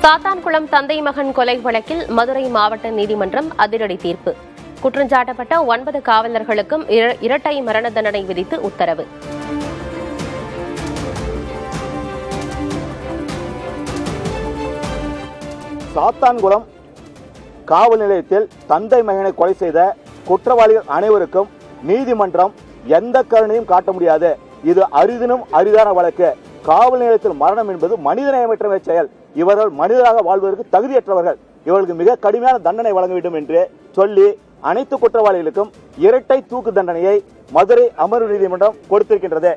சாத்தான்குளம் தந்தை மகன் கொலை வழக்கில் மதுரை மாவட்ட நீதிமன்றம் அதிரடி தீர்ப்பு. குற்றஞ்சாட்டப்பட்ட 9 காவலர்களுக்கும் இரட்டை மரண தண்டனை விதித்து உத்தரவு. சாத்தான்குளம் காவல் நிலையத்தில் தந்தை மகனை கொலை செய்த குற்றவாளிகள் அனைவருக்கும் நீதிமன்றம் எந்த கருணையும் காட்ட முடியாது. இது அரிதினும் அரிதான வழக்கு. காவல் நிலையத்தில் மரணம் என்பது மனிதநேயமற்ற செயல். இவர்கள் மனிதராக வாழ்வதற்கு தகுதியற்றவர்கள். இவர்களுக்கு மிக கடுமையான தண்டனை வழங்க வேண்டும் என்று சொல்லி அனைத்து குற்றவாளிகளுக்கும் இரட்டை தூக்கு தண்டனையை மதுரை அமர்வு நீதிமன்றம் கொடுத்திருக்கின்றது.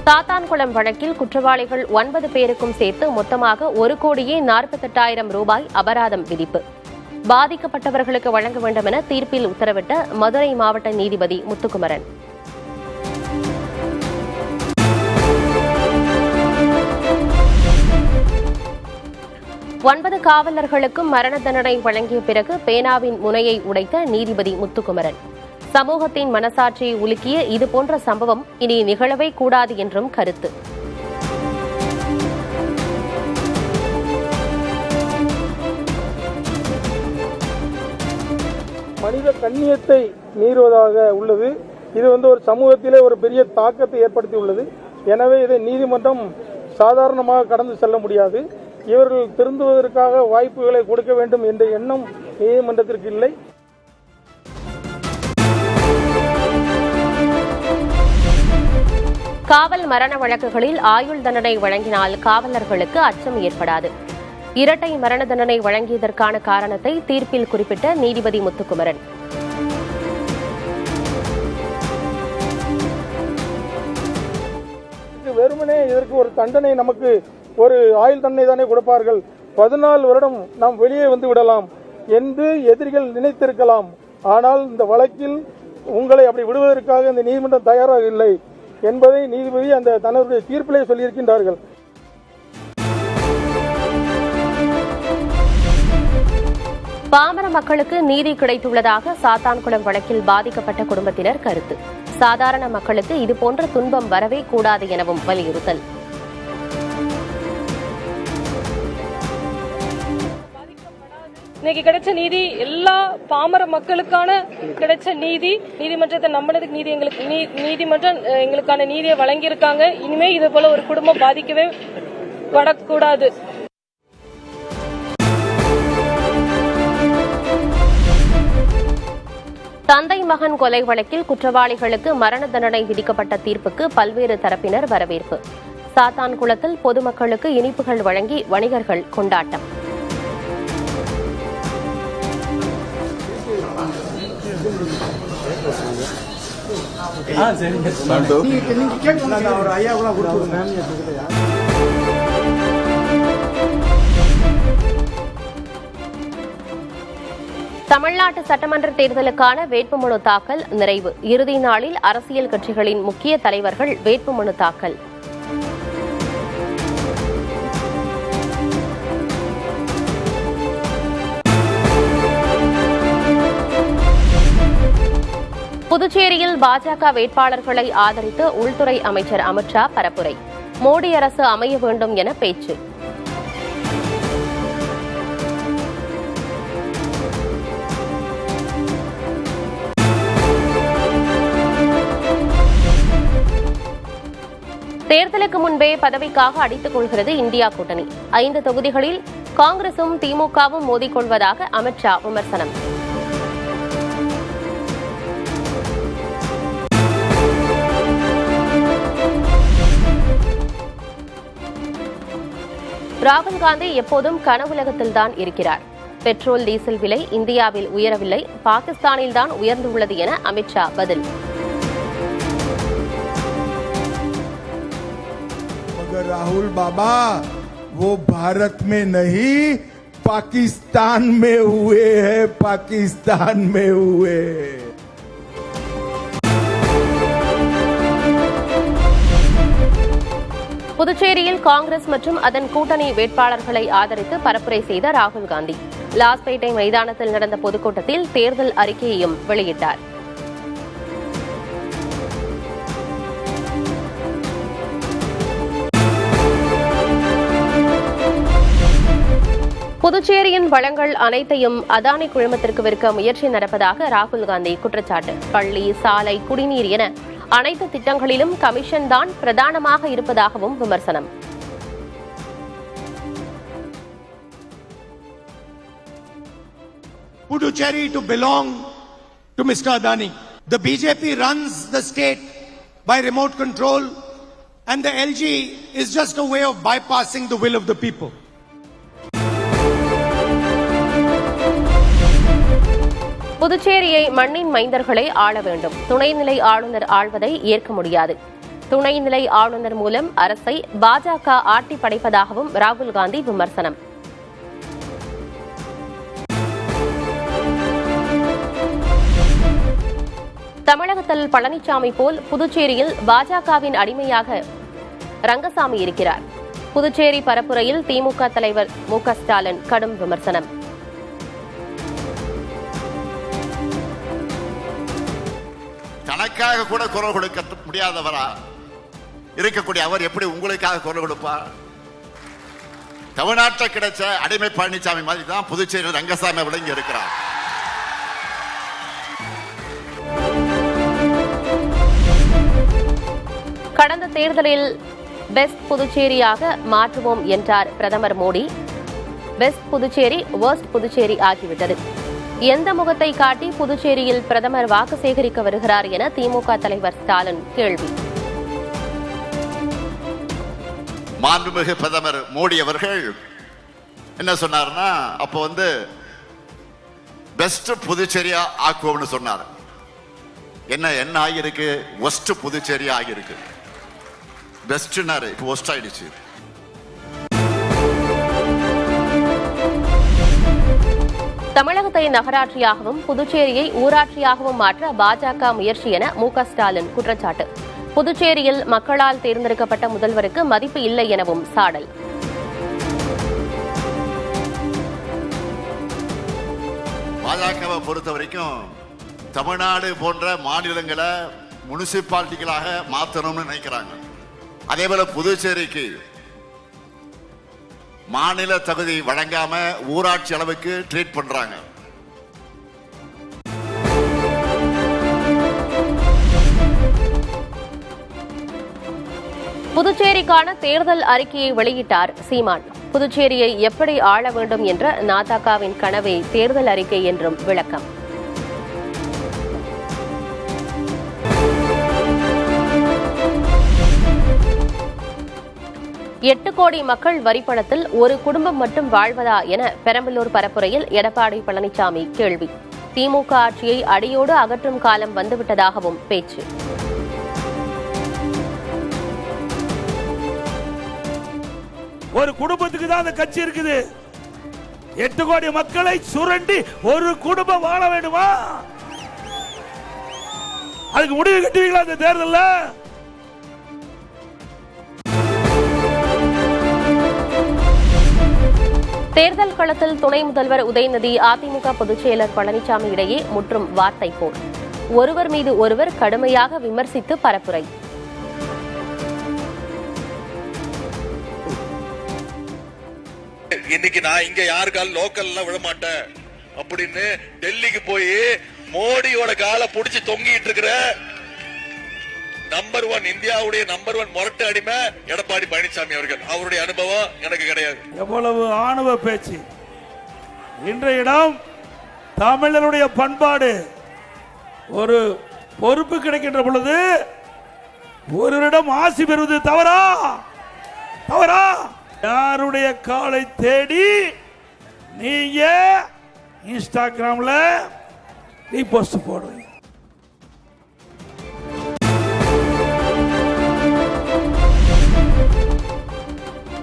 சாத்தான்குளம் வழக்கில் குற்றவாளிகள் 9 பேருக்கும் சேர்த்து மொத்தமாக 1,48,00,000 ரூபாய் அபராதம் விதிப்பு. பாதிக்கப்பட்டவர்களுக்கு வழங்க வேண்டும் என தீர்ப்பில் உத்தரவிட்ட மதுரை மாவட்ட நீதிபதி முத்துக்குமரன். ஒன்பது காவலர்களுக்கும் மரண தண்டனை வழங்கிய பிறகு பேனாவின் முனையை உடைத்த நீதிபதி முத்துக்குமரன். சமூகத்தின் மனசாட்சியை உலுக்கிய இதுபோன்ற சம்பவம் இனி நிகழவே கூடாது என்றும் கருத்து. மனித கண்ணியத்தை மீறுவதாக உள்ளது. இது ஒரு சமூகத்திலே ஒரு பெரிய தாக்கத்தை ஏற்படுத்தி உள்ளது. எனவே இதை நீதிமன்றம் சாதாரணமாக கடந்து செல்ல முடியாது. இவர்கள் திருந்துவதற்காக வாய்ப்புகளை கொடுக்க வேண்டும் என்ற எண்ணம் நீதிமன்றத்திற்கு இல்லை. காவல் மரண வழக்குகளில் ஆயுள் தண்டனை வழங்கினால் காவலர்களுக்கு அச்சம் ஏற்படாது. இரட்டை மரண தண்டனை வழங்கியதற்கான காரணத்தை தீர்ப்பில் குறிப்பிட்ட நீதிபதி முத்துக்குமரன். வெறுமனே இதற்கு ஒரு தண்டனை, நமக்கு ஒரு ஆயுள் தண்டனை தானே கொடுப்பார்கள், 14 வருடம் நாம் வெளியே வந்து விடலாம் என்று எதிரிகள் நினைத்திருக்கலாம். ஆனால் இந்த வழக்கில் உங்களை அப்படி விடுவதற்காக இந்த நீதிமன்றம் தயாராக இல்லை என்பதை நீதிபதி அந்த தன்னுடைய தீர்ப்பிலே சொல்லியிருக்கின்றார்கள். பாமர மக்களுக்கு நீதி கிடைத்துள்ளதாக சாத்தான்குளம் வழக்கில் பாதிக்கப்பட்ட குடும்பத்தினர் கருத்து. சாதாரண மக்களுக்கு இதுபோன்ற துன்பம் வரவே கூடாது எனவும் வலியுறுத்தல். இன்னைக்கு கிடைச்ச நீதி எல்லா பாமர மக்களுக்கான கிடைச்ச நீதி. நீதிமன்றத்தை நம்பினதுக்கு நீதிமன்றம் எங்களுக்கான நீதியை வழங்கியிருக்காங்க. இனிமே இது போல ஒரு குடும்பம் பாதிக்கவே படக்கூடாது. தந்தை மகன் கொலை வழக்கில் குற்றவாளிகளுக்கு மரண தண்டனை விதிக்கப்பட்ட தீர்ப்புக்கு பல்வேறு தரப்பினர் வரவேற்பு. சாத்தான்குளத்தில் பொதுமக்களுக்கு இனிப்புகள் வழங்கி வணிகர்கள் கொண்டாட்டம். தமிழ்நாட்டு சட்டமன்ற தேர்தலுக்கான வேட்புமனு தாக்கல் நிறைவு. இறுதி நாளில் அரசியல் கட்சிகளின் முக்கிய தலைவர்கள் வேட்புமனு தாக்கல். புதுச்சேரியில் பாஜக வேட்பாளர்களை ஆதரித்து உள்துறை அமைச்சர் அமித் ஷா பரப்புரை. மோடி அரசு அமைய வேண்டும் என பேச்சு. தேர்தலுக்கு முன்பே பதவிக்காக அடித்துக் கொள்கிறது இந்தியா கூட்டணி. 5 தொகுதிகளில் காங்கிரசும் திமுகவும் மோதிக்கொள்வதாக அமித் ஷா விமர்சனம். ராகுல் காந்தி எப்போதும் கனவுலகத்தில்தான் இருக்கிறார். பெட்ரோல் டீசல் விலை இந்தியாவில் உயரவில்லை, பாகிஸ்தானில்தான் உயர்ந்துள்ளது என அமித் ஷா பதில். राहुल बाबा वो भारत में नहीं पाकिस्तान में हुए हैं, पाकिस्तान में हुए। புதுச்சேரியில் காங்கிரஸ் மற்றும் அதன் கூட்டணி வேட்பாளர்களை ஆதரித்து பரப்புரை செய்த ராகுல் காந்தி லாஸ்பேட்டை மைதானத்தில் நடந்த பொதுக்கூட்டத்தில் தேர்தல் அறிக்கையையும் வெளியிட்டார். புதுச்சேரியின் வளங்கள் அனைத்தையும் அதானி குழுமத்திற்கு விற்க முயற்சி நடப்பதாக ராகுல் காந்தி குற்றச்சாட்டு. பள்ளி, சாலை, குடிநீர் என அனைத்து திட்டங்களிலும் கமிஷன் தான் பிரதானமாக இருப்பதாகவும் விமர்சனம். Puducherry to belong to Mr. Adani. The BJP runs the state by remote control, and the LG is just a way of bypassing the will of the people. புதுச்சேரியை மண்ணின் மைந்தர்களை ஆள வேண்டும். துணைநிலை ஆளுநர் ஆள்வதை ஏற்க முடியாது. துணைநிலை ஆளுநர் மூலம் அரசை பாஜக ஆட்டி படைப்பதாகவும் ராகுல் காந்தி விமர்சனம். தமிழகத்தில் பழனிசாமி போல் புதுச்சேரியில் பாஜகவின் அடிமையாக ரங்கசாமி இருக்கிறார். புதுச்சேரி பரப்புரையில் திமுக தலைவர் மு.க. ஸ்டாலின் கடும் விமர்சனம். தனக்காக கூட குரல் கொடுக்க முடியாதவரா இருக்கக்கூடிய அவர் எப்படி உங்களுக்காக குரல் கொடுப்பார்? தமிழ்நாட்டில் கிடைச்ச அடிமை பழனிசாமி மாதிரி தான் புதுச்சேரியில் ரங்கசாமி விளங்கி இருக்கிறார். கடந்த தேர்தலில் பெஸ்ட் புதுச்சேரியாக மாற்றுவோம் என்றார் பிரதமர் மோடி. பெஸ்ட் புதுச்சேரி, வர்ஸ்ட் புதுச்சேரி ஆகிவிட்டது. எந்த முகத்தை காட்டி புதுச்சேரியில் பிரதமர் வாக்கு சேகரிக்க வருகிறார் என திமுக தலைவர் ஸ்டாலின் கேள்வி. மாண்புமிகு பிரதமர் மோடி அவர்கள் என்ன சொன்னார்னா, அப்போ பெஸ்ட் புதுச்சேரியா ஆக்குவோம்னு சொன்னார். என்ன ஆகியிருக்கு? ஒஸ்ட் புதுச்சேரி ஆகியிருக்கு. பெஸ்ட்னாரு, இப்போ ஒஸ்ட் ஆயிடுச்சு. தமிழகத்தை நகராட்சியாகவும் புதுச்சேரியை ஊராட்சியாகவும் மாற்ற பாஜக முயற்சி என மு.க. ஸ்டாலின் குற்றச்சாட்டு. புதுச்சேரியில் மக்களால் தேர்ந்தெடுக்கப்பட்ட முதல்வருக்கு மதிப்பு இல்லை எனவும் சாடல். பாஜகவை பொறுத்த வரைக்கும் தமிழ்நாடு போன்ற மாநிலங்களை முனிசிபாலிட்டிகளாக மாற்றணும்னு நினைக்கிறாங்க. அதே போல புதுச்சேரிக்கு மாநில தகுதி வழங்காம ஊராட்சி அளவுக்கு ட்ரீட் பண்றாங்க. புதுச்சேரிக்கான தேர்தல் அறிக்கையை வெளியிட்டார் சீமான். புதுச்சேரியை எப்படி ஆள வேண்டும் என்ற நாதகவின் கனவே தேர்தல் அறிக்கை என்றும் விளக்கம். எட்டு கோடி மக்கள் வரிப்பணத்தில் ஒரு குடும்பம் மட்டும் வாழ்வதா என பெரம்பலூர் பரப்புரையில் எடப்பாடி பழனிசாமி கேள்வி. திமுக ஆட்சியை அடியோடு அகற்றும் காலம் வந்துவிட்டதாகவும் பேச்சு. ஒரு குடும்பத்துக்கு தான் அந்த கட்சி இருக்குது. 8 கோடி மக்களை சுரண்டி ஒரு குடும்பம் வாழ வேண்டுமா? அதுக்கு முடிவு கட்டுவீங்களா இந்த தேர்தல்ல? தேர்தல் களத்தில் துணை முதல்வர் உதயநிதி, அதிமுக பொதுச் செயலர் பழனிசாமி இடையே முற்றும் வார்த்தை போர். ஒருவர் மீது ஒருவர் கடுமையாக விமர்சித்து பரப்புரை. இன்னைக்கு நான் இங்க யாருக்கால் லோக்கல்ல விட மாட்டேன் அப்படின்னு டெல்லிக்கு போய் மோடியோட காலை புடிச்சு தொங்கிட்டு இருக்கிற நம்பர் 1 இந்தியாவுடைய நம்பர் 1 முரட்டு அடிமை எடப்பாடி பழனிசாமி அவர்கள். அவருடைய அனுபவம் எனக்கு கிடையாது. எவ்வளவு ஆணவ பேச்சு! இன்றைய இடம் தமிழருடைய பண்பாடு. ஒரு பொறுப்பு கிடைக்கின்ற பொழுது ஒருவரிடம் ஆசி பெறுவது தவறா? தவறா? யாருடைய காலை தேடி நீங்க இன்ஸ்டாகிராம்ல ரீபோஸ்ட் போடுறீங்க?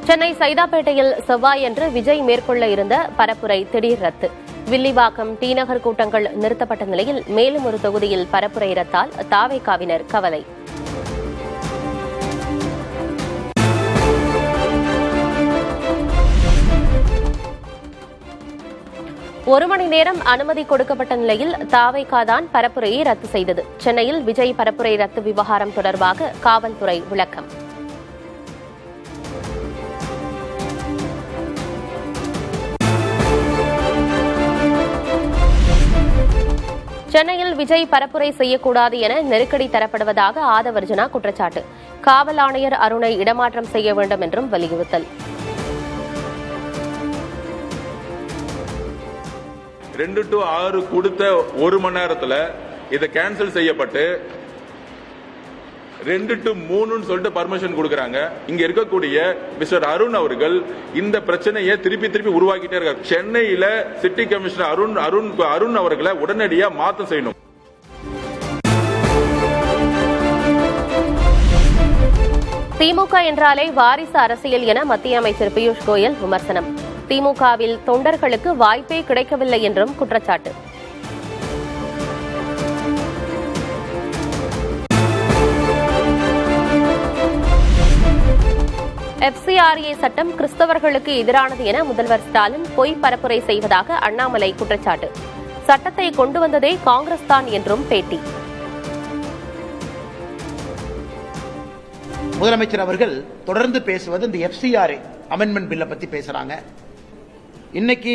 சென்னை சைதாப்பேட்டையில் செவ்வாயன்று விஜய் மேற்கொள்ள இருந்த பரப்புரை திடீர் ரத்து. வில்லிவாக்கம், டி-நகர் கூட்டங்கள் நிறுத்தப்பட்ட நிலையில் மேலும் ஒரு தொகுதியில் பரப்புரை ரத்தால் தாவேகாவினர் கவலை. ஒரு மணி நேரம் அனுமதி கொடுக்கப்பட்ட நிலையில் தாவேகா தான் பரப்புரையை ரத்து செய்தது. சென்னையில் விஜய் பரப்புரை ரத்து விவகாரம் தொடர்பாக காவல்துறை விளக்கம். சென்னையில் விஜய் பரப்புரை செய்யக்கூடாது என நெருக்கடி தரப்படுவதாக ஆதவர்ஜனா குற்றச்சாட்டு. காவல் ஆணையர் அருணை இடமாற்றம் செய்ய வேண்டும் என்றும் வலியுறுத்தல். 2 to 6 கொடுத்த 1 மணி நேரத்தில் இதை கேன்சல் செய்யப்பட்டு 2 to 3 சொல்லிட்டு பர்மிஷன் கொடுக்கறாங்க. இங்க இருக்கக்கூடிய மிஸ்டர் அருண் அவர்கள் இந்த பிரச்சனையை திருப்பி உருவாக்கிட்டே இருக்காரு. சென்னையில சிட்டி கமிஷனர் அருண் அவர்களை உடனடியா மாற்றம் செய்யணும். திமுக என்றாலே வாரிசு அரசியல் என மத்திய அமைச்சர் பியூஷ் கோயல் விமர்சனம். திமுகவில் தொண்டர்களுக்கு வாய்ப்பே கிடைக்கவில்லை என்றும் குற்றச்சாட்டு. FCRA சட்டம் கிறிஸ்தவர்களுக்கு எதிரானது என முதல்வர் ஸ்டாலின் பொய் பரப்புரை செய்வதாக அண்ணாமலை குற்றச்சாட்டு. சட்டத்தை கொண்டு வந்ததே காங்கிரஸ் தான் என்றும் பேட்டி. முதலமைச்சர் அவர்கள் தொடர்ந்து பேசுவது இந்த FCRA அமெண்ட்மெண்ட் பில்லை பத்தி பேசுறாங்க. இன்னைக்கு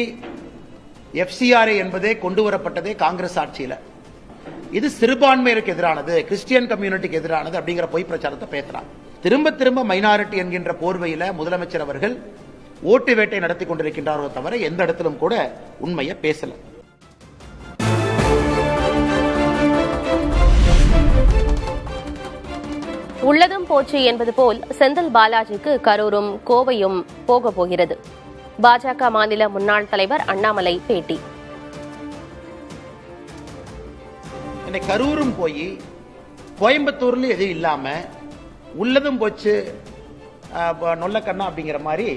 FCRA என்பதே கொண்டு வரப்பட்டதே காங்கிரஸ் ஆட்சியில. இது சிறுபான்மையருக்கு எதிரானது, கிறிஸ்டியன் கம்யூனிட்டிக்கு எதிரானது அப்படிங்கிற பொய் பிரச்சாரத்தை பேசுறாங்க. திரும்ப மைனாரிட்டி என்கின்ற போர்வையில முதலமைச்சர் அவர்கள் ஓட்டு வேட்டை நடத்தி கொண்டிருக்கின்றாரோ தவிர எந்த இடத்திலும் கூட உண்மையை பேசல. உள்ளதும் போச்சு என்பது போல் செந்தில் பாலாஜிக்கு கரூரும் கோவையும் போக போகிறது. பாஜக மாநில முன்னாள் தலைவர் அண்ணாமலை பேட்டி. கரூரும் போய் கோயம்புத்தூர்ல எதுவும் இல்லாம உள்ளதும் போச்சு நொல்லக்கண்ணா அப்படிங்கிற மாதிரி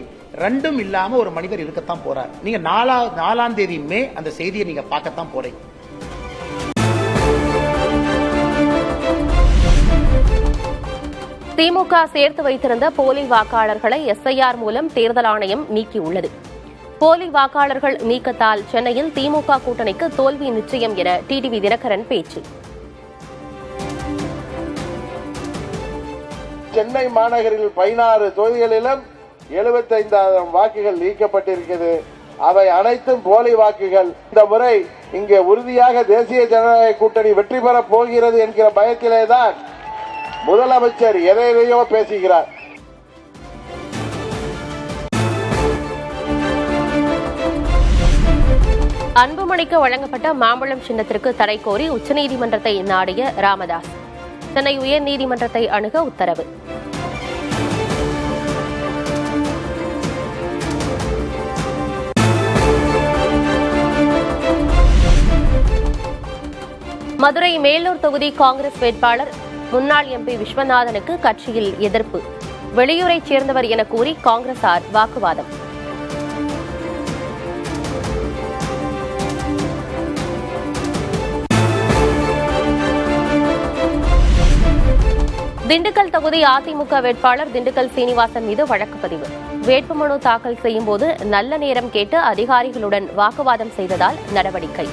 ரெண்டும் இல்லாம ஒரு மனிதர் இருக்கத்தான் போறார். நீங்க 4ஆம் தேதி மே அந்த செய்தியை நீங்க பார்க்கத்தான் போறீங்க. திமுக சேர்த்து வைத்திருந்த போலி வாக்காளர்களை SIR மூலம் தேர்தல் ஆணையம் நீக்கியுள்ளது. போலி வாக்காளர்கள் நீக்கத்தால் சென்னையில் திமுக கூட்டணிக்கு தோல்வி நிச்சயம் என டிடிவி தினகரன் பேச்சு. சென்னை மாநகரில் 16 தொகுதிகளிலும் 75,000 வாக்குகள் நீக்கப்பட்டிருக்கிறது. அவை அனைத்தும் போலி வாக்குகள். இந்த முறை இங்கே உறுதியாக தேசிய ஜனநாயக கூட்டணி வெற்றி பெறப் போகிறது என்கிற பயத்திலேதான் முதலமைச்சர் எதையோ பேசுகிறார். அன்புமணிக்கு வழங்கப்பட்ட மாம்பழம் சின்னத்திற்கு தடை கோரி உச்சநீதிமன்றத்தை நாடிய ராமதாஸ். சென்னை உயர்நீதிமன்றத்தை அணுக உத்தரவு. மதுரை மேலூர் தொகுதி காங்கிரஸ் வேட்பாளர் முன்னாள் MP விஸ்வநாதனுக்கு கட்சியில் எதிர்ப்பு. வெளியூரைச் சேர்ந்தவர் என கூறி காங்கிரசார் வாக்குவாதம். திண்டுக்கல் தொகுதி அதிமுக வேட்பாளர் திண்டுக்கல் சீனிவாசன் மீது வழக்குப்பதிவு. வேட்புமனு தாக்கல் செய்யும் போது நல்ல நேரம் கேட்டு அதிகாரிகளுடன் வாக்குவாதம் செய்ததால் நடவடிக்கை.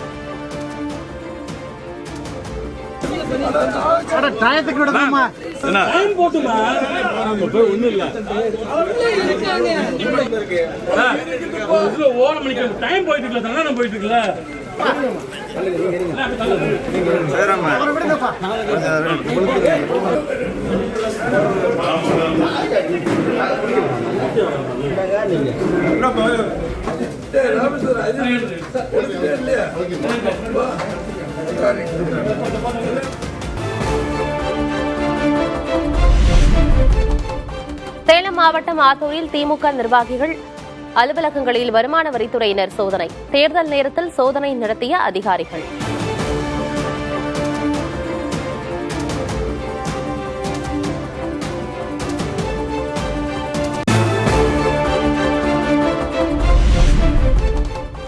சேலம் மாவட்டம் ஆத்தூரில் திமுக நிர்வாகிகள் அலுவலகங்களில் வருமான வரித்துறையினர் சோதனை. தேர்தல் நேரத்தில் சோதனை நடத்திய அதிகாரிகள்.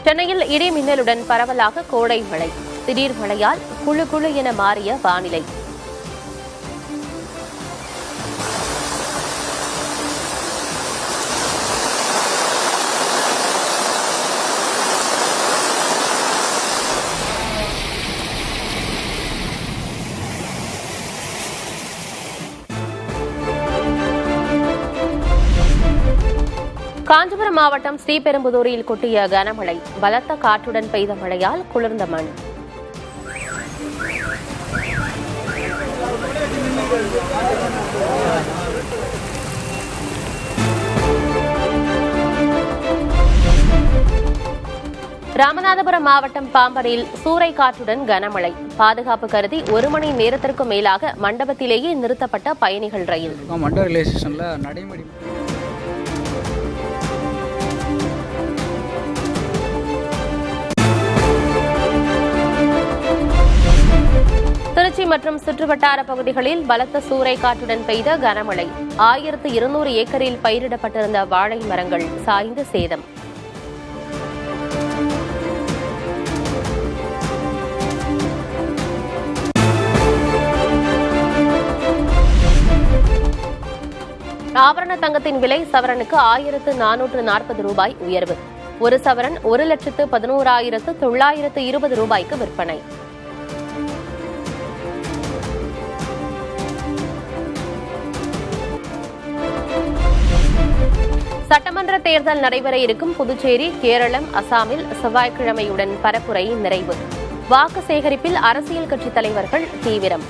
சென்னையில் இடி மின்னலுடன் பரவலாக கோடை மழை. திடீர் மழையால் குளு குளு என மாறிய வானிலை. காஞ்சிபுரம் மாவட்டம் ஸ்ரீபெரும்புதூரில் கொட்டிய கனமழை. பலத்த காற்றுடன் பெய்த மழையால் குளிர்ந்த மண். ராமநாதபுரம் மாவட்டம் பாம்பனில் சூறைக்காற்றுடன் கனமழை. பாதுகாப்பு கருதி 1 மணி நேரத்திற்கும் மேலாக மண்டபத்திலேயே நிறுத்தப்பட்ட பயணிகள் ரயில். திருச்சி மற்றும் சுற்றுவட்டார பகுதிகளில் பலத்த சூறைக்காற்றுடன் பெய்த கனமழை. 1200 ஏக்கரில் பயிரிடப்பட்டிருந்த வாழை மரங்கள் சாய்ந்து சேதம். ஆபரண தங்கத்தின் விலை சவரனுக்கு 1440 ரூபாய் உயர்வு. ஒரு சவரன் 1,11,920 ரூபாய்க்கு விற்பனை. சட்டமன்ற தேர்தல் நடைபெற இருக்கும் புதுச்சேரி, கேரளம், அசாமில் செவ்வாய்க்கிழமையுடன் பரப்புரை நிறைவு. வாக்கு சேகரிப்பில் அரசியல் கட்சித் தலைவர்கள் தீவிரம்.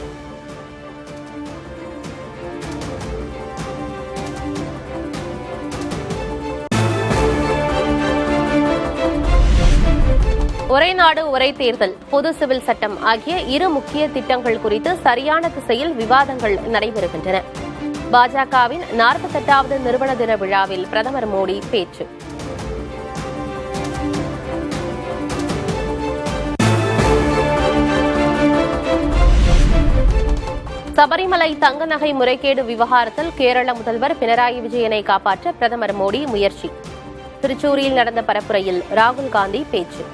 ஒரே நாடு ஒரே தேர்தல், பொது சிவில் சட்டம் ஆகிய 2 முக்கிய திட்டங்கள் குறித்து சரியான திசையில் விவாதங்கள் நடைபெறுகின்றன. பாஜகவின் 48வது நிறுவன தின விழாவில் பிரதமர் மோடி பேச்சு. சபரிமலை தங்க நகை முறைகேடு விவகாரத்தில் கேரள முதல்வர் பினராயி விஜயனை காப்பாற்ற பிரதமர் மோடி முயற்சி. திருச்சூரில் நடந்த பரப்புரையில் ராகுல் காந்தி பேச்சு.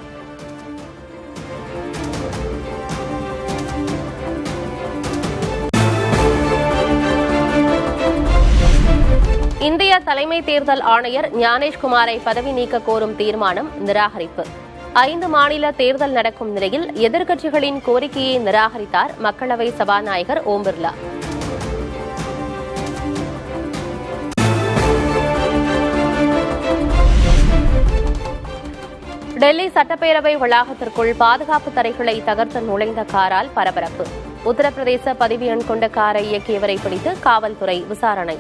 இந்திய தலைமை தேர்தல் ஆணையர் ஞானேஷ்குமாரை பதவி நீக்க கோரும் தீர்மானம் நிராகரிப்பு. 5 மாநில தேர்தல் நடக்கும் நிலையில் எதிர்க்கட்சிகளின் கோரிக்கையை நிராகரித்தார் மக்களவை சபாநாயகர் ஓம் பிர்லா. டெல்லி சட்டப்பேரவை வளாகத்திற்குள் பாதுகாப்பு தடைகளை தகர்த்து நுழைந்த காரால் பரபரப்பு. உத்தரப்பிரதேச பதிவு எண் கொண்ட காரை இயக்கியவரை பிடித்து காவல்துறை விசாரணை.